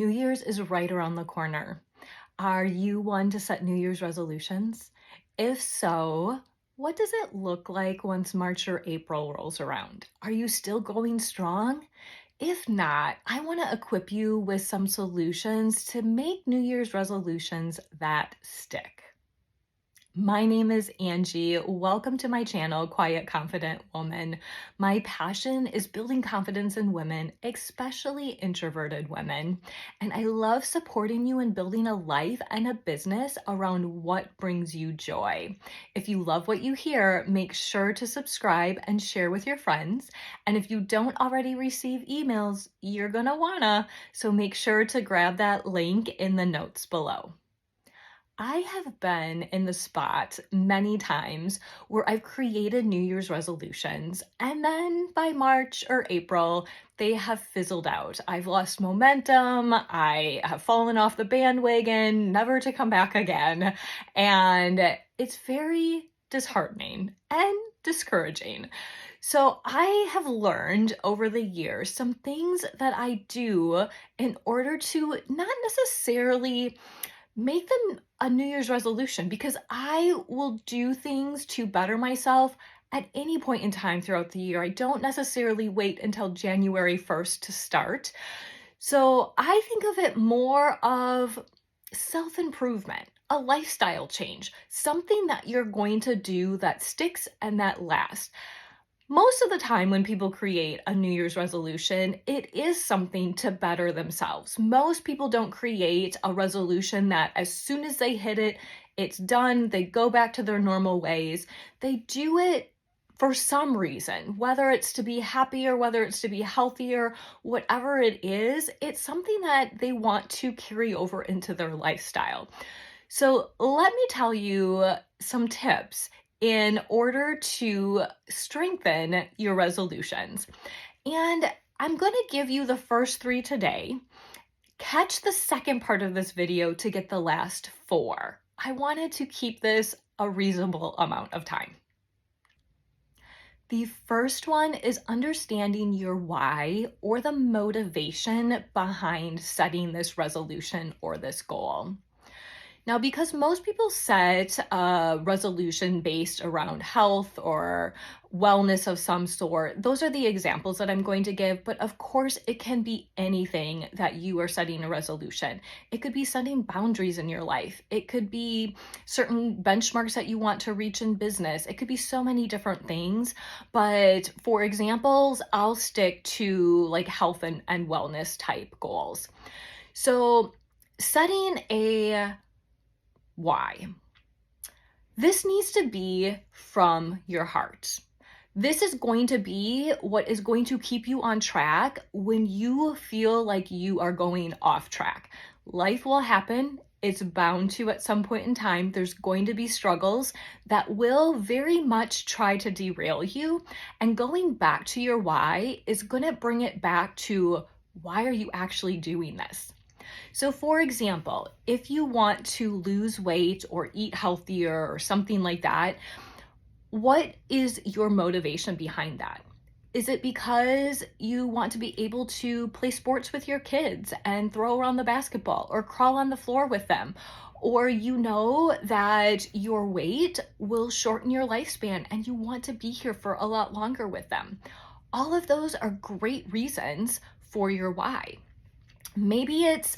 New Year's is right around the corner. Are you one to set New Year's resolutions? If so, what does it look like once March or April rolls around? Are you still going strong? If not, I want to equip you with some solutions to make New Year's resolutions that stick. My name is Angie. Welcome to my channel, Quiet Confident Woman. My passion is building confidence in women, especially introverted women. And I love supporting you in building a life and a business around what brings you joy. If you love what you hear, make sure to subscribe and share with your friends. And if you don't already receive emails, you're gonna wanna. So make sure to grab that link in the notes below. I have been in the spot many times where I've created New Year's resolutions, and then by March or April, they have fizzled out. I've lost momentum, I have fallen off the bandwagon, never to come back again, and it's very disheartening and discouraging. So I have learned over the years some things that I do in order to not necessarily make them a New Year's resolution, because I will do things to better myself at any point in time throughout the year. I don't necessarily wait until January 1st to start. So I think of it more of self-improvement, a lifestyle change, something that you're going to do that sticks and that lasts. Most of the time when people create a New Year's resolution, it is something to better themselves. Most people don't create a resolution that as soon as they hit it, it's done, they go back to their normal ways. They do it for some reason, whether it's to be happier, whether it's to be healthier, whatever it is, it's something that they want to carry over into their lifestyle. So let me tell you some tips in order to strengthen your resolutions. And I'm going to give you the first 3 today. Catch the second part of this video to get the last 4. I wanted to keep this a reasonable amount of time. The first one is understanding your why, or the motivation behind setting this resolution or this goal. Now, because most people set a resolution based around health or wellness of some sort, those are the examples that I'm going to give. But of course, it can be anything that you are setting a resolution. It could be setting boundaries in your life. It could be certain benchmarks that you want to reach in business. It could be so many different things. But for examples, I'll stick to like health and wellness type goals. So setting a why. This needs to be from your heart. This is going to be what is going to keep you on track when you feel like you are going off track. Life will happen. It's bound to at some point in time. There's going to be struggles that will very much try to derail you. And going back to your why is going to bring it back to, why are you actually doing this? So for example, if you want to lose weight or eat healthier or something like that, what is your motivation behind that? Is it because you want to be able to play sports with your kids and throw around the basketball or crawl on the floor with them? Or you know that your weight will shorten your lifespan and you want to be here for a lot longer with them? All of those are great reasons for your why. Maybe it's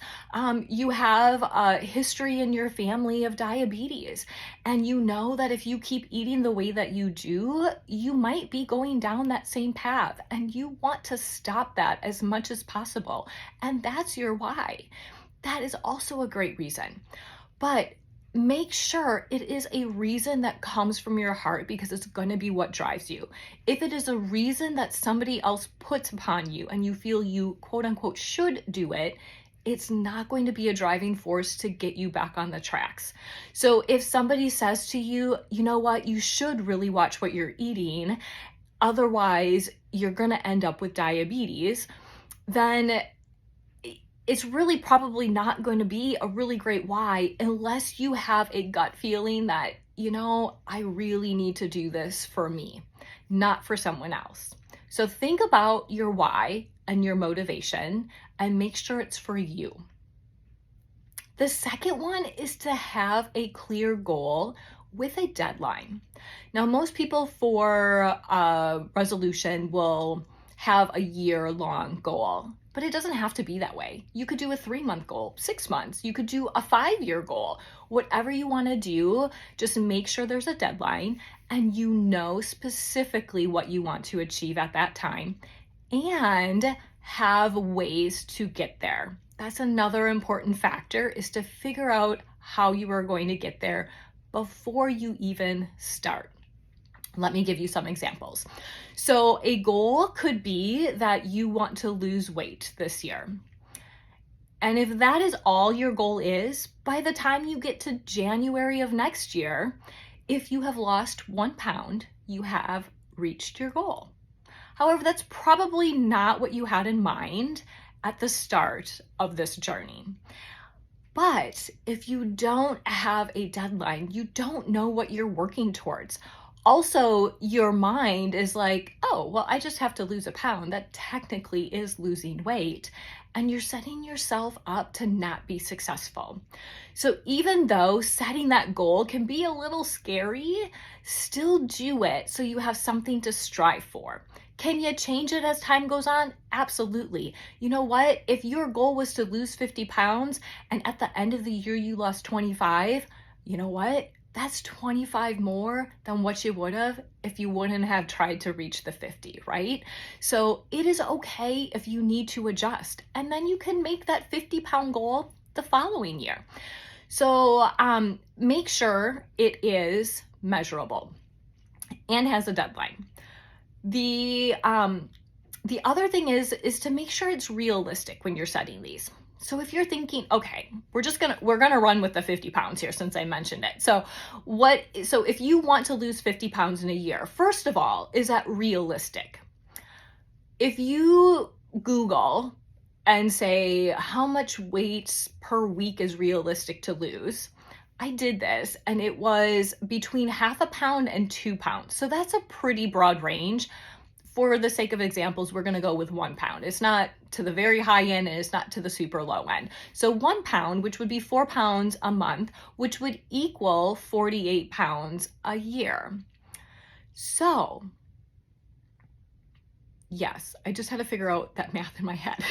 you have a history in your family of diabetes, and you know that if you keep eating the way that you do, you might be going down that same path, and you want to stop that as much as possible. And that's your why. That is also a great reason. But make sure it is a reason that comes from your heart, because it's going to be what drives you. If it is a reason that somebody else puts upon you and you feel you quote unquote should do it, it's not going to be a driving force to get you back on the tracks. So if somebody says to you, you know what, you should really watch what you're eating, otherwise you're going to end up with diabetes, then it's really probably not going to be a really great why, unless you have a gut feeling that, you know, I really need to do this for me, not for someone else. So think about your why and your motivation, and make sure it's for you. The second one is to have a clear goal with a deadline. Now, most people for a resolution will have a year-long goal, but it doesn't have to be that way. You could do a 3-month goal, 6 months. You could do a 5-year goal. Whatever you want to do, just make sure there's a deadline and you know specifically what you want to achieve at that time and have ways to get there. That's another important factor, is to figure out how you are going to get there before you even start. Let me give you some examples. So a goal could be that you want to lose weight this year. And if that is all your goal is, by the time you get to January of next year, if you have lost 1 pound, you have reached your goal. However, that's probably not what you had in mind at the start of this journey. But if you don't have a deadline, you don't know what you're working towards. Also, your mind is like, oh, well, I just have to lose a pound. That technically is losing weight. And you're setting yourself up to not be successful. So even though setting that goal can be a little scary, still do it so you have something to strive for. Can you change it as time goes on? Absolutely. You know what? If your goal was to lose 50 pounds and at the end of the year you lost 25, you know what? That's 25 more than what you would have if you wouldn't have tried to reach the 50, right? So it is okay if you need to adjust, and then you can make that 50-pound goal the following year. So make sure it is measurable and has a deadline. The other thing is to make sure it's realistic when you're setting these. So if you're thinking, okay, we're gonna run with the 50 pounds here since I mentioned it. So if you want to lose 50 pounds in a year, first of all, is that realistic? If you Google and say how much weight per week is realistic to lose, I did this and it was between 0.5 pound and 2 pounds. So that's a pretty broad range. For the sake of examples, we're going to go with 1 pound. It's not to the very high end and it's not to the super low end. So 1 pound, which would be 4 pounds a month, which would equal 48 pounds a year. So yes, I just had to figure out that math in my head.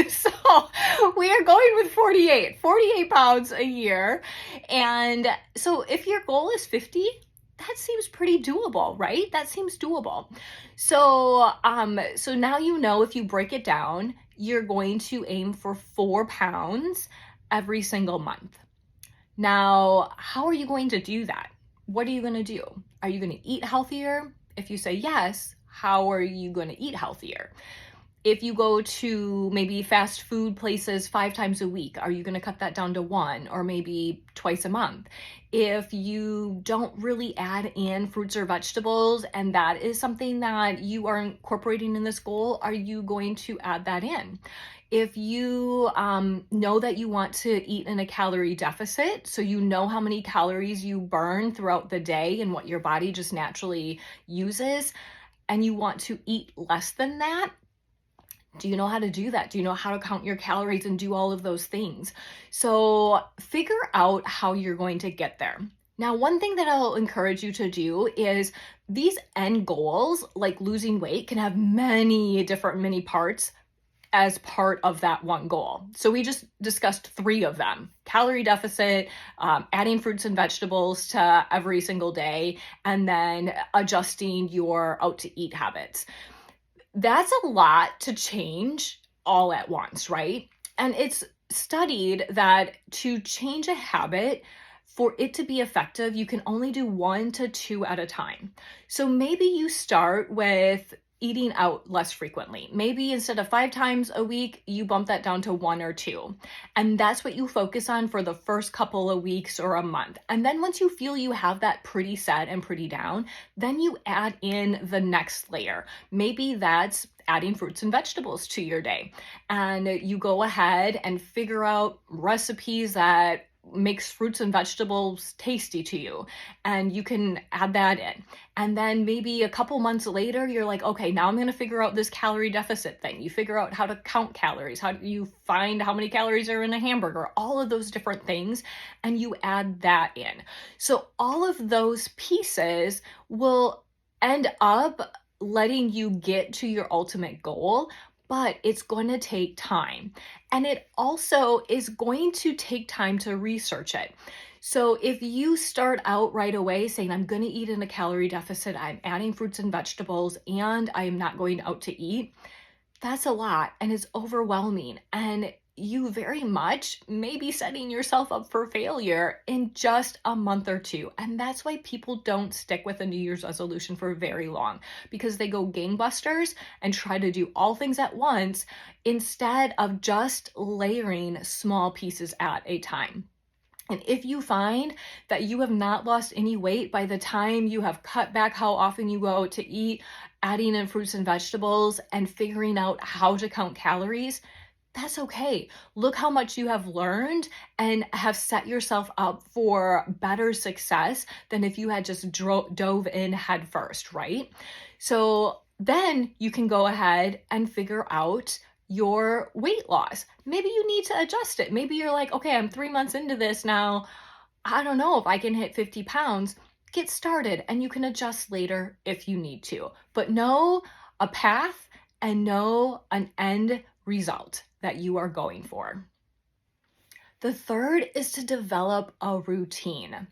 So we are going with 48 pounds a year. And so if your goal is 50, that seems pretty doable, right? That seems doable. So now you know, if you break it down, you're going to aim for 4 pounds every single month. Now, how are you going to do that? What are you going to do? Are you going to eat healthier? If you say yes, how are you going to eat healthier? If you go to maybe fast food places 5 times a week, are you going to cut that down to 1 or maybe twice a month? If you don't really add in fruits or vegetables and that is something that you are incorporating in this goal, are you going to add that in? If you know that you want to eat in a calorie deficit, so you know how many calories you burn throughout the day and what your body just naturally uses, and you want to eat less than that, do you know how to do that? Do you know how to count your calories and do all of those things? So figure out how you're going to get there. Now, one thing that I'll encourage you to do is these end goals, like losing weight, can have many different mini parts as part of that one goal. So we just discussed 3 of them: calorie deficit, adding fruits and vegetables to every single day, and then adjusting your out to eat habits. That's a lot to change all at once, right? And it's studied that to change a habit, for it to be effective, you can only do 1 to 2 at a time. So maybe you start with eating out less frequently. Maybe instead of 5 times a week, you bump that down to 1 or 2. And that's what you focus on for the first couple of weeks or a month. And then once you feel you have that pretty set and pretty down, then you add in the next layer. Maybe that's adding fruits and vegetables to your day. And you go ahead and figure out recipes that makes fruits and vegetables tasty to you, and you can add that in. And then maybe a couple months later, you're like, okay, now I'm going to figure out this calorie deficit thing. You figure out how to count calories. How do you find how many calories are in a hamburger? All of those different things, and you add that in. So all of those pieces will end up letting you get to your ultimate goal, but it's going to take time. And it also is going to take time to research it. So if you start out right away saying, I'm going to eat in a calorie deficit, I'm adding fruits and vegetables, and I am not going out to eat, that's a lot and it's overwhelming. And you very much may be setting yourself up for failure in just a month or two. And that's why people don't stick with a New Year's resolution for very long, because they go gangbusters and try to do all things at once instead of just layering small pieces at a time. And if you find that you have not lost any weight by the time you have cut back how often you go out to eat, adding in fruits and vegetables, and figuring out how to count calories, that's okay. Look how much you have learned and have set yourself up for better success than if you had just dove in head first, right? So then you can go ahead and figure out your weight loss. Maybe you need to adjust it. Maybe you're like, okay, I'm 3 months into this now. I don't know if I can hit 50 pounds. Get started, and you can adjust later if you need to. But know a path and know an end result that you are going for. The third is to develop a routine.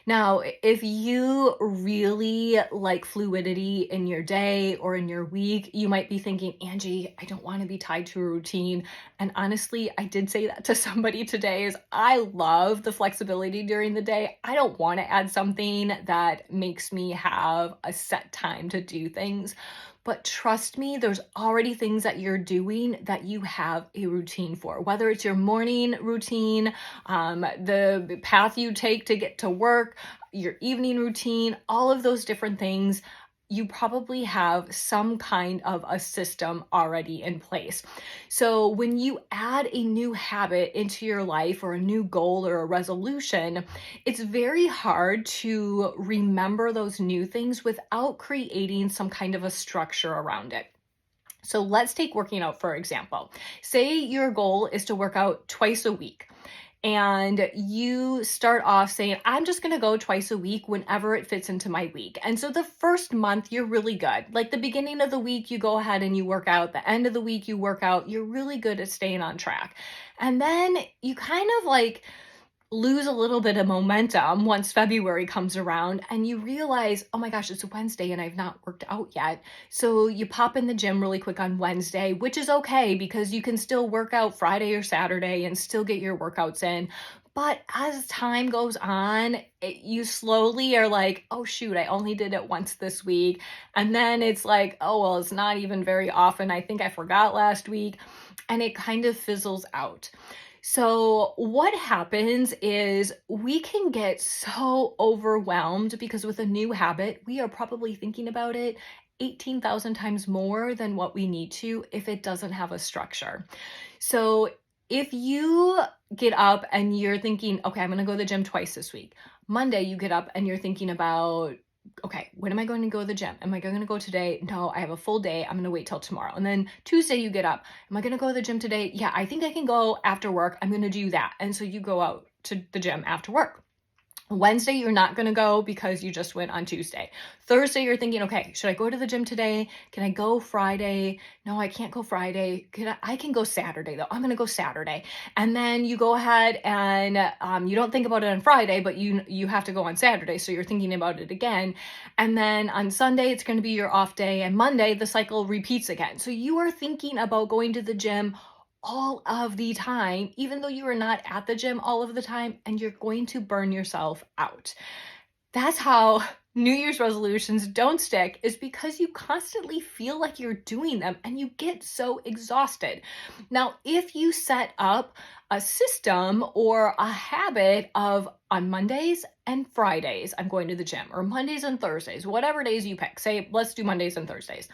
Now, if you really like fluidity in your day or in your week, you might be thinking, Angie, I don't want to be tied to a routine. And honestly, I did say that to somebody today, is I love the flexibility during the day. I don't want to add something that makes me have a set time to do things. But trust me, there's already things that you're doing that you have a routine for, whether it's your morning routine, the path you take to get to work, your evening routine, all of those different things. You probably have some kind of a system already in place. So when you add a new habit into your life, or a new goal or a resolution, it's very hard to remember those new things without creating some kind of a structure around it. So let's take working out, for example. Say your goal is to work out twice a week. And you start off saying, I'm just going to go twice a week whenever it fits into my week. And so the first month, you're really good. Like the beginning of the week, you go ahead and you work out. The end of the week, you work out. You're really good at staying on track. And then you kind of like lose a little bit of momentum once February comes around and you realize, oh my gosh, it's Wednesday and I've not worked out yet. So you pop in the gym really quick on Wednesday, which is okay because you can still work out Friday or Saturday and still get your workouts in. But as time goes on, you slowly are like, oh shoot, I only did it once this week. And then it's like, oh, well, it's not even very often. I think I forgot last week. And it kind of fizzles out. So what happens is we can get so overwhelmed because with a new habit, we are probably thinking about it 18,000 times more than what we need to if it doesn't have a structure. So if you get up and you're thinking, okay, I'm going to go to the gym twice this week. Monday, you get up and you're thinking about, okay, when am I going to go to the gym? Am I going to go today? No, I have a full day. I'm going to wait till tomorrow. And then Tuesday you get up. Am I going to go to the gym today? Yeah, I think I can go after work. I'm going to do that. And so you go out to the gym after work. Wednesday, you're not going to go because you just went on Tuesday. Thursday, you're thinking, okay, should I go to the gym today? Can I go Friday? No, I can't go Friday. I can go Saturday though. I'm going to go Saturday. And then you go ahead and you don't think about it on Friday, but you have to go on Saturday. So you're thinking about it again. And then on Sunday, it's going to be your off day. And Monday, the cycle repeats again. So you are thinking about going to the gym all of the time, even though you are not at the gym all of the time, and you're going to burn yourself out. That's how New Year's resolutions don't stick, is because you constantly feel like you're doing them and you get so exhausted. Now, if you set up a system or a habit of on Mondays and Fridays, I'm going to the gym, or Mondays and Thursdays, whatever days you pick, say, let's do Mondays and Thursdays.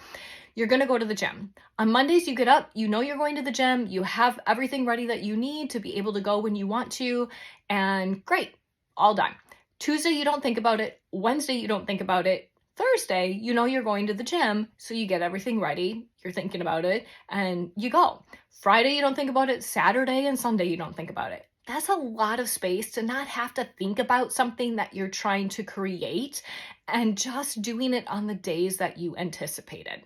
you're going to go to the gym. On Mondays, you get up, you know you're going to the gym, you have everything ready that you need to be able to go when you want to, and great, all done. Tuesday, you don't think about it. Wednesday, you don't think about it. Thursday, you know you're going to the gym, so you get everything ready, you're thinking about it, and you go. Friday, you don't think about it. Saturday and Sunday, you don't think about it. That's a lot of space to not have to think about something that you're trying to create and just doing it on the days that you anticipated.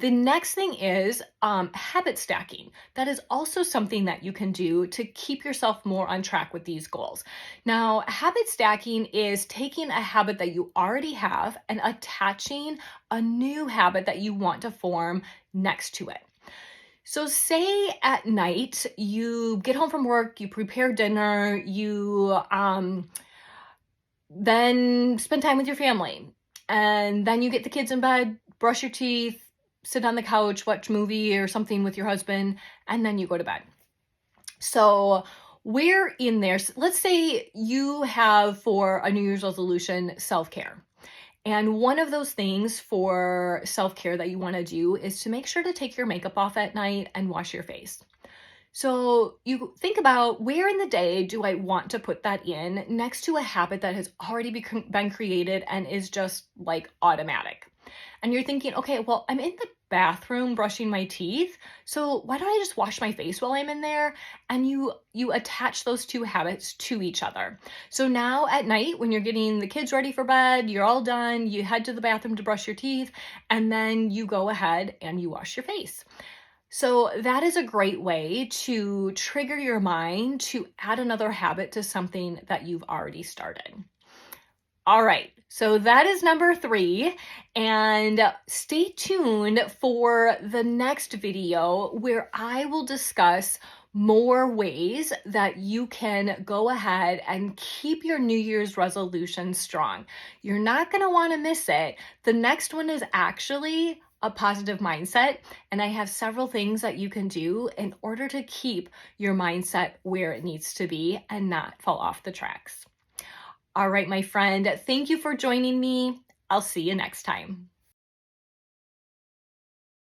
The next thing is habit stacking. That is also something that you can do to keep yourself more on track with these goals. Now, habit stacking is taking a habit that you already have and attaching a new habit that you want to form next to it. So say at night, you get home from work, you prepare dinner, you then spend time with your family, and then you get the kids in bed, brush your teeth, sit on the couch, watch a movie or something with your husband, and then you go to bed. So we're in there. Let's say you have for a New Year's resolution self-care. And one of those things for self-care that you want to do is to make sure to take your makeup off at night and wash your face. So you think about, where in the day do I want to put that in next to a habit that has already been created and is just like automatic. And you're thinking, okay, well, I'm in the bathroom brushing my teeth, so why don't I just wash my face while I'm in there? And you attach those two habits to each other. So now at night, when you're getting the kids ready for bed, you're all done, you head to the bathroom to brush your teeth, and then you go ahead and you wash your face. So that is a great way to trigger your mind to add another habit to something that you've already started. All right, so that is number 3, and stay tuned for the next video where I will discuss more ways that you can go ahead and keep your New Year's resolution strong. You're not going to want to miss it. The next one is actually a positive mindset, and I have several things that you can do in order to keep your mindset where it needs to be and not fall off the tracks. All right, my friend, thank you for joining me. I'll see you next time.